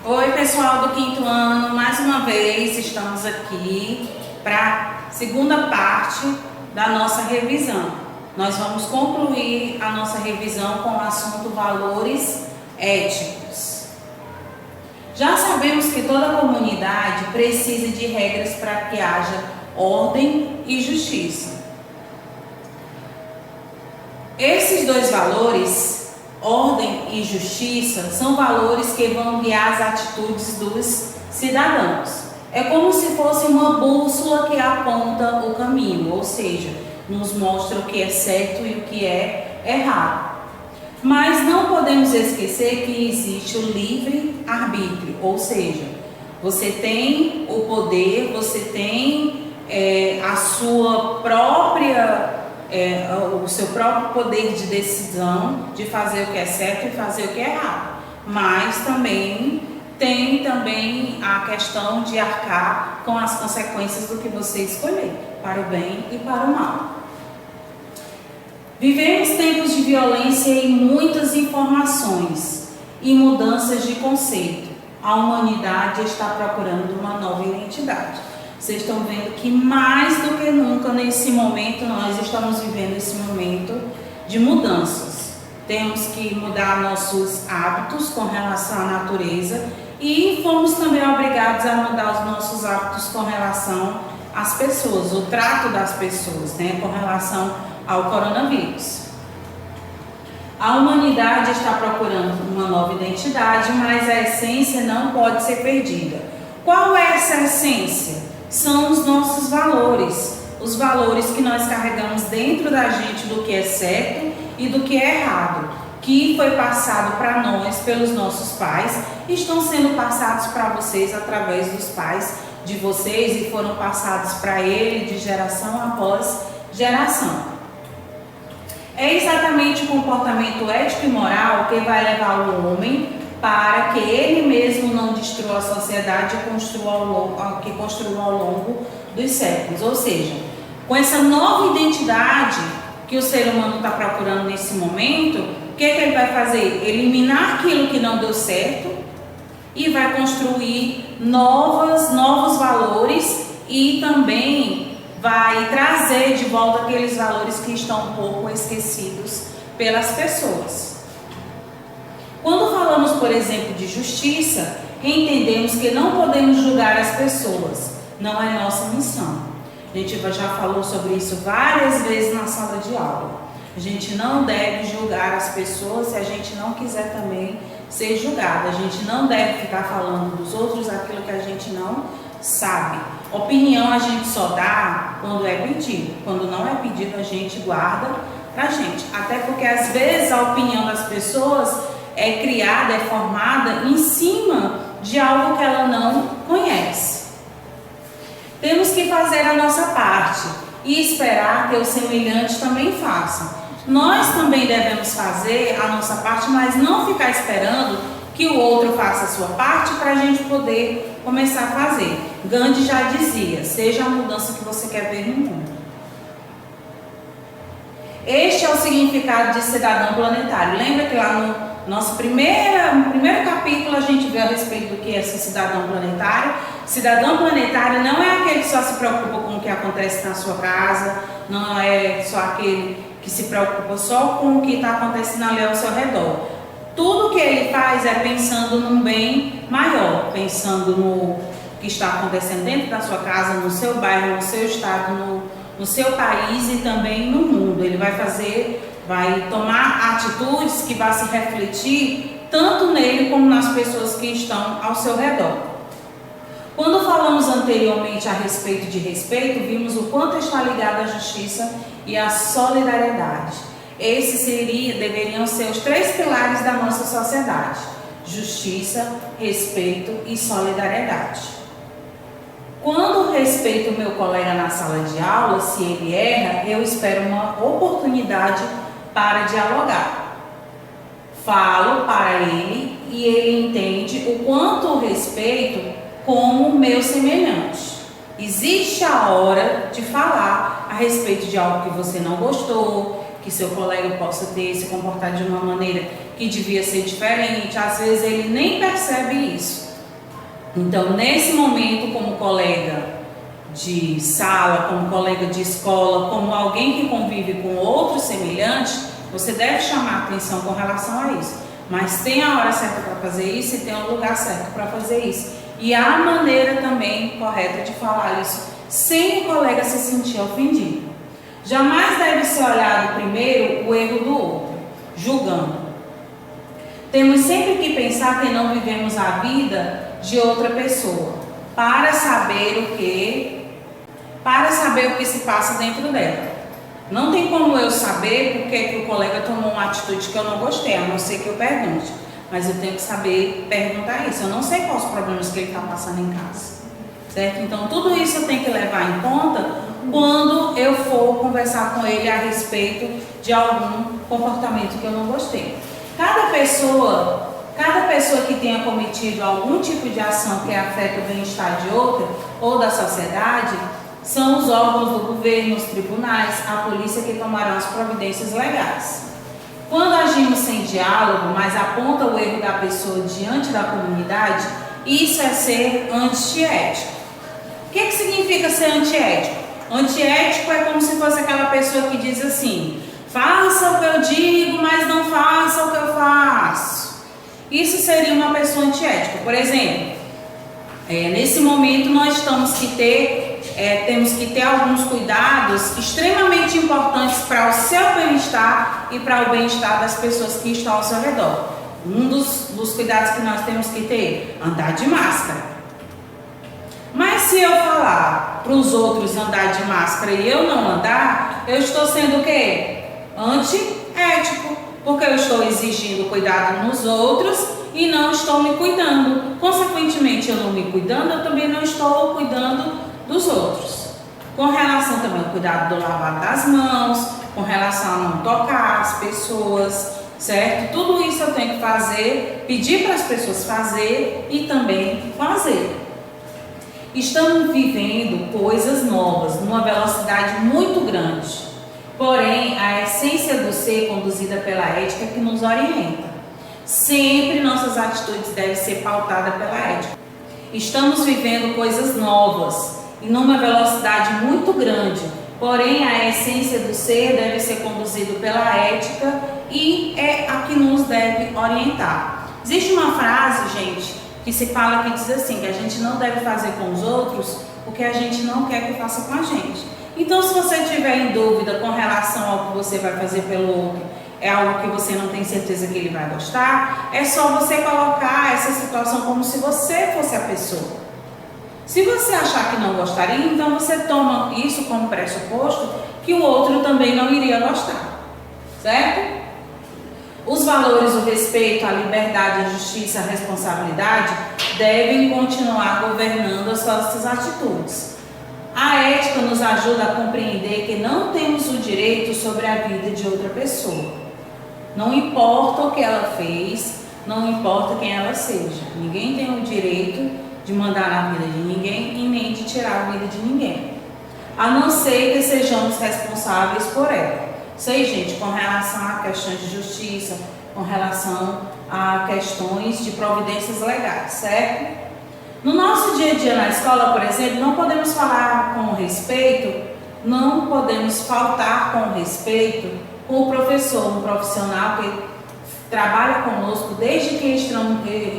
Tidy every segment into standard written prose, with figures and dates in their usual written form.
Oi, pessoal do quinto ano, mais uma vez estamos aqui para a segunda parte da nossa revisão. Nós vamos concluir a nossa revisão com o assunto valores éticos. Já sabemos que toda comunidade precisa de regras para que haja ordem e justiça. Esses dois valores, ordem e justiça, são valores que vão guiar as atitudes dos cidadãos. É como se fosse uma bússola que aponta o caminho, ou seja, nos mostra o que é certo e o que é errado. Mas não podemos esquecer que existe o livre-arbítrio, ou seja, você tem o poder, você tem a sua própria o seu próprio poder de decisão de fazer o que é certo e fazer o que é errado, mas também tem a questão de arcar com as consequências do que você escolher, para o bem e para o mal. Vivemos tempos de violência e muitas informações e mudanças de conceito. A humanidade está procurando uma nova identidade. Vocês estão vendo que mais do que nunca nesse momento nós estamos vivendo esse momento de mudanças. Temos que mudar nossos hábitos com relação à natureza e fomos também obrigados a mudar os nossos hábitos com relação às pessoas, o trato das pessoas, com relação ao coronavírus. A humanidade está procurando uma nova identidade, mas a essência não pode ser perdida. Qual é essa essência? São os nossos valores, os valores que nós carregamos dentro da gente do que é certo e do que é errado, que foi passado para nós pelos nossos pais, estão sendo passados para vocês através dos pais de vocês e foram passados para ele de geração após geração. É exatamente o comportamento ético e moral que vai levar o homem para que ele mesmo não destrua a sociedade que construiu ao longo dos séculos. Ou seja, com essa nova identidade que o ser humano está procurando nesse momento, o que ele vai fazer? Eliminar aquilo que não deu certo e vai construir novos valores e também vai trazer de volta aqueles valores que estão um pouco esquecidos pelas pessoas. Quando falamos, por exemplo, de justiça, entendemos que não podemos julgar as pessoas, não é nossa missão. A gente já falou sobre isso várias vezes na sala de aula. A gente não deve julgar as pessoas se a gente não quiser também ser julgado. A gente não deve ficar falando dos outros aquilo que a gente não sabe. Opinião a gente só dá quando é pedido. Quando não é pedido, a gente guarda pra gente. Até porque às vezes a opinião das pessoas é criada, é formada em cima de algo que ela não conhece. Temos que fazer a nossa parte e esperar que os semelhantes também façam. Nós também devemos fazer a nossa parte, mas não ficar esperando que o outro faça a sua parte para a gente poder começar a fazer. Gandhi já dizia, seja a mudança que você quer ver no mundo. Este é o significado de cidadão planetário. Lembra que lá no nosso primeiro capítulo a gente viu a respeito do que é ser cidadão planetário. Cidadão planetário não é aquele que só se preocupa com o que acontece na sua casa, não é só aquele que se preocupa só com o que está acontecendo ali ao seu redor. Tudo que ele faz é pensando num bem maior, pensando no que está acontecendo dentro da sua casa, no seu bairro, no seu estado, no seu país e também no mundo. Ele vai tomar atitudes que vão se refletir tanto nele como nas pessoas que estão ao seu redor. Quando falamos anteriormente a respeito de respeito, vimos o quanto está ligado à justiça e à solidariedade. Esses deveriam ser os 3 pilares da nossa sociedade: justiça, respeito e solidariedade. Quando respeito o meu colega na sala de aula, se ele erra, eu espero uma oportunidade para dialogar. Falo para ele e ele entende o quanto o respeito como meu semelhante. Existe a hora de falar a respeito de algo que você não gostou, que seu colega possa ter se comportado de uma maneira que devia ser diferente. Às vezes ele nem percebe isso, Então, nesse momento, como colega de sala, como colega de escola, como alguém que convive com outros semelhantes, você deve chamar atenção com relação a isso. Mas tem a hora certa para fazer isso e tem o lugar certo para fazer isso. E a maneira também correta de falar isso, sem o colega se sentir ofendido. Jamais deve ser olhado primeiro o erro do outro, julgando. Temos sempre que pensar que não vivemos a vida de outra pessoa, para saber o que se passa dentro dela. Não tem como eu saber porque que o colega tomou uma atitude que eu não gostei, a não ser que eu pergunte. Mas eu tenho que saber perguntar isso. Eu não sei quais os problemas que ele está passando em casa. Certo? Então, tudo isso eu tenho que levar em conta quando eu for conversar com ele a respeito de algum comportamento que eu não gostei. Cada pessoa que tenha cometido algum tipo de ação que afeta o bem-estar de outra ou da sociedade, são os órgãos do governo, os tribunais, a polícia que tomarão as providências legais. Quando agimos sem diálogo, mas aponta o erro da pessoa diante da comunidade, isso é ser antiético. O que significa ser antiético? Antiético é como se fosse aquela pessoa que diz assim: faça o que eu digo, mas não faça o que eu faço. Isso seria uma pessoa antiética. Por exemplo, nesse momento nós temos que ter alguns cuidados extremamente importantes para o seu bem-estar e para o bem-estar das pessoas que estão ao seu redor. Um dos cuidados que nós temos que ter: andar de máscara. Mas se eu falar para os outros andar de máscara e eu não andar, eu estou sendo o quê? Antiético, porque eu estou exigindo cuidado nos outros e não estou me cuidando. Consequentemente, eu não me cuidando, eu também não estou cuidando dos outros. Com relação também ao cuidado do lavado das mãos, com relação a não tocar as pessoas, certo? Tudo isso eu tenho que fazer, pedir para as pessoas fazer e também fazer. Estamos vivendo coisas novas, numa velocidade muito grande. Porém, a essência do ser conduzida pela ética que nos orienta. Sempre nossas atitudes devem ser pautadas pela ética. Estamos vivendo coisas novas e numa velocidade muito grande. Porém, a essência do ser deve ser conduzida pela ética e é a que nos deve orientar. Existe uma frase, gente, que se fala, que diz assim, que a gente não deve fazer com os outros o que a gente não quer que faça com a gente. Então, se você tiver em dúvida com relação ao que você vai fazer pelo outro, é algo que você não tem certeza que ele vai gostar, é só você colocar essa situação como se você fosse a pessoa. Se você achar que não gostaria, então você toma isso como pressuposto que o outro também não iria gostar, certo? Os valores, o respeito, a liberdade, a justiça, a responsabilidade devem continuar governando as nossas atitudes. A ética nos ajuda a compreender que não temos o direito sobre a vida de outra pessoa. Não importa o que ela fez, não importa quem ela seja. Ninguém tem o direito de mandar na vida de ninguém e nem de tirar a vida de ninguém, a não ser que sejamos responsáveis por ela. Isso aí, gente, com relação a questões de justiça, com relação a questões de providências legais, certo? No nosso dia a dia na escola, por exemplo, não podemos falar com respeito, não podemos faltar com respeito com o professor, um profissional que trabalha conosco desde que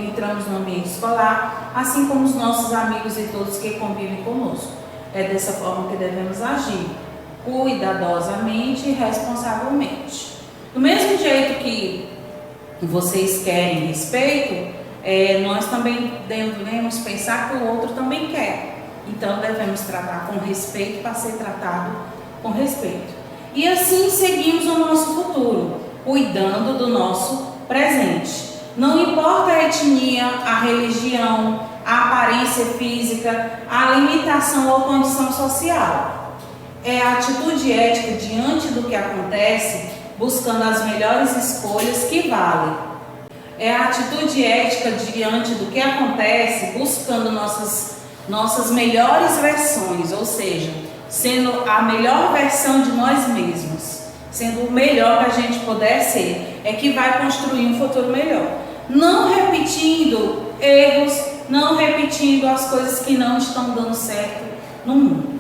entramos no ambiente escolar, assim como os nossos amigos e todos que convivem conosco. É dessa forma que devemos agir, cuidadosamente e responsavelmente. Do mesmo jeito que vocês querem respeito, nós também devemos pensar que o outro também quer. Então devemos tratar com respeito para ser tratado com respeito. E assim seguimos o nosso futuro, cuidando do nosso presente. Não importa a etnia, a religião, a aparência física, a limitação ou condição social. É a atitude ética diante do que acontece, buscando as melhores escolhas que valem. É a atitude ética diante do que acontece, buscando nossas melhores versões, ou seja, sendo a melhor versão de nós mesmos, sendo o melhor que a gente puder ser, é que vai construir um futuro melhor. Não repetindo erros não repetindo as coisas que não estão dando certo no mundo.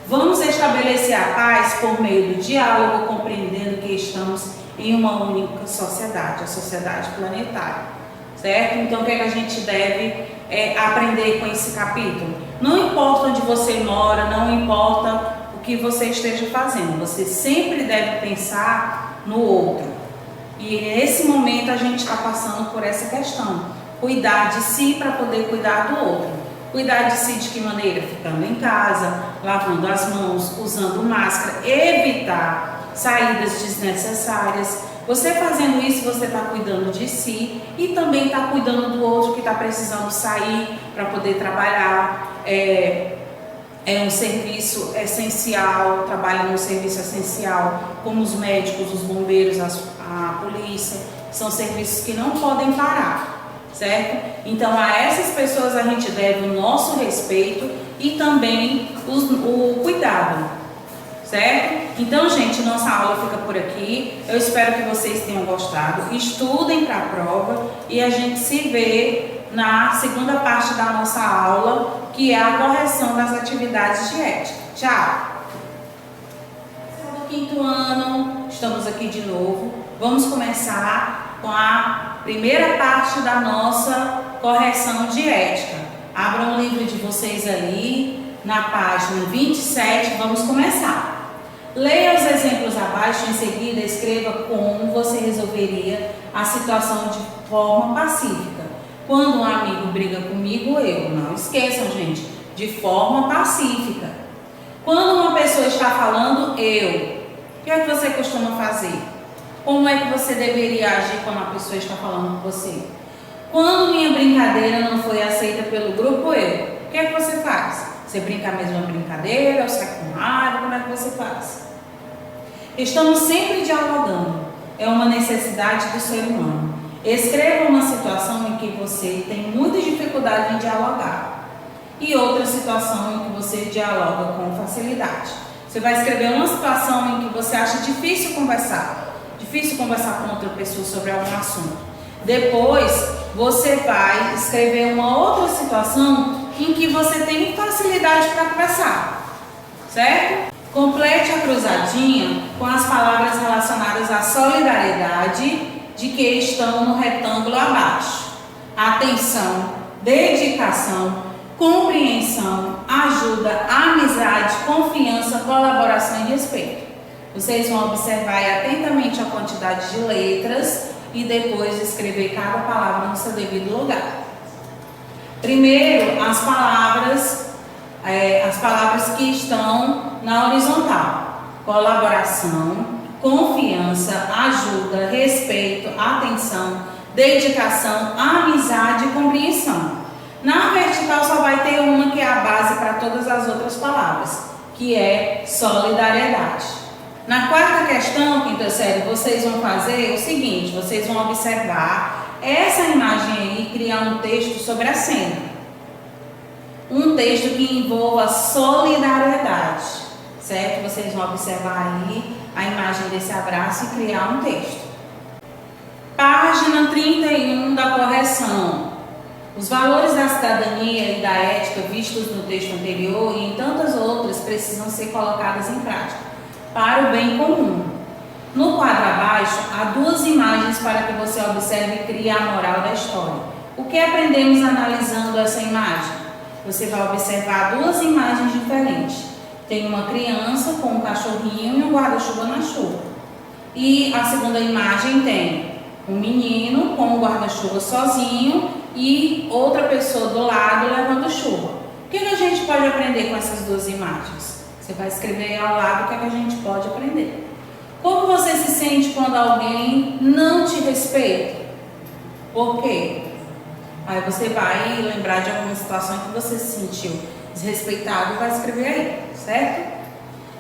Vamos estabelecer a paz por meio do diálogo, compreendendo que estamos em uma única sociedade, a sociedade planetária, certo? Então, o que é que a gente deve aprender com esse capítulo? Não importa onde você mora, não importa o que você esteja fazendo, você sempre deve pensar no outro. E nesse momento a gente está passando por essa questão, cuidar de si para poder cuidar do outro. Cuidar de si de que maneira? Ficando em casa, lavando as mãos, usando máscara, evitar saídas desnecessárias. Você fazendo isso, você está cuidando de si e também está cuidando do outro que está precisando sair para poder trabalhar. É um serviço essencial, trabalha no serviço essencial, como os médicos, os bombeiros, a polícia. São serviços que não podem parar. Certo? Então a essas pessoas a gente deve o nosso respeito e também o cuidado, certo? Então, gente, nossa aula fica por aqui. Eu espero que vocês tenham gostado. Estudem para a prova e a gente se vê na segunda parte da nossa aula, que é a correção das atividades de ética. Tchau! No quinto ano, estamos aqui de novo. Vamos começar com a primeira parte da nossa correção de ética. Abram o livro de vocês ali, na página 27, vamos começar. Leia os exemplos abaixo, em seguida escreva como você resolveria a situação de forma pacífica. Quando um amigo briga comigo, eu. Não esqueçam, gente, de forma pacífica. Quando uma pessoa está falando, eu. O que é que você costuma fazer? Como é que você deveria agir quando a pessoa está falando com você? Quando minha brincadeira não foi aceita pelo grupo, eu. O que é que você faz? Você brinca a mesma brincadeira, ou sai com raiva, como é que você faz? Estamos sempre dialogando. É uma necessidade do ser humano. Escreva uma situação em que você tem muita dificuldade em dialogar. E outra situação em que você dialoga com facilidade. Você vai escrever uma situação em que você acha difícil conversar com outra pessoa sobre algum assunto. Depois, você vai escrever uma outra situação em que você tem facilidade para conversar, certo? Complete a cruzadinha com as palavras relacionadas à solidariedade de que estão no retângulo abaixo. Atenção, dedicação, compreensão, ajuda, amizade, confiança, colaboração e respeito. Vocês vão observar atentamente a quantidade de letras e depois escrever cada palavra no seu devido lugar. Primeiro, as palavras que estão na horizontal. Colaboração, confiança, ajuda, respeito, atenção, dedicação, amizade e compreensão. Na vertical só vai ter uma que é a base para todas as outras palavras, que é solidariedade. Na quarta questão, quinta série, vocês vão fazer o seguinte, vocês vão observar essa imagem aí e criar um texto sobre a cena. Um texto que envolva solidariedade, certo? Vocês vão observar aí a imagem desse abraço e criar um texto. Página 31 da correção. Os valores da cidadania e da ética vistos no texto anterior e em tantas outras precisam ser colocadas em prática para o bem comum. No quadro abaixo, há duas imagens para que você observe e crie a moral da história. O que aprendemos analisando essa imagem? Você vai observar duas imagens diferentes. Tem uma criança com um cachorrinho e um guarda-chuva na chuva. E a segunda imagem tem um menino com um guarda-chuva sozinho e outra pessoa do lado levando chuva. O que a gente pode aprender com essas duas imagens? Você vai escrever ao lado o que a gente pode aprender. Como você se sente quando alguém não te respeita? Por quê? Aí você vai lembrar de alguma situação em que você se sentiu desrespeitado e vai escrever aí, certo?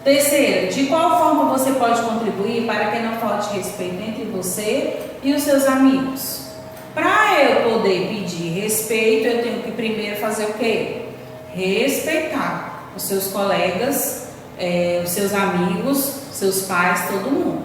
Terceiro, de qual forma você pode contribuir para que não falte respeito entre você e os seus amigos? Para eu poder pedir respeito, eu tenho que primeiro fazer o quê? Respeitar os seus colegas, os seus amigos, seus pais, todo mundo.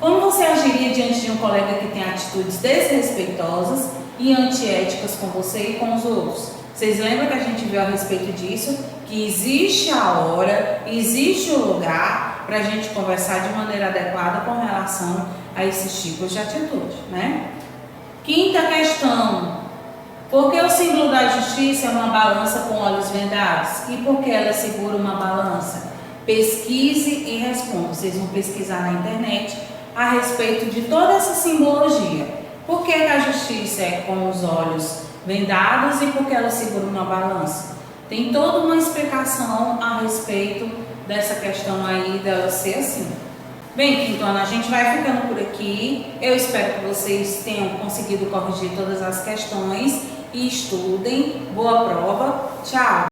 Como você agiria diante de um colega que tem atitudes desrespeitosas e antiéticas com você e com os outros. Vocês lembram que a gente viu a respeito disso? Que existe a hora, existe o lugar para a gente conversar de maneira adequada com relação a esses tipos de atitude, né? Quinta questão: por que o símbolo da justiça é uma balança com olhos vendados? E por que ela segura uma balança? Pesquise e responda. Vocês vão pesquisar na internet a respeito de toda essa simbologia. Por que a justiça é com os olhos vendados e por que ela segura uma balança? Tem toda uma explicação a respeito dessa questão aí dela ser assim. Bem, então a gente vai ficando por aqui. Eu espero que vocês tenham conseguido corrigir todas as questões e estudem. Boa prova. Tchau!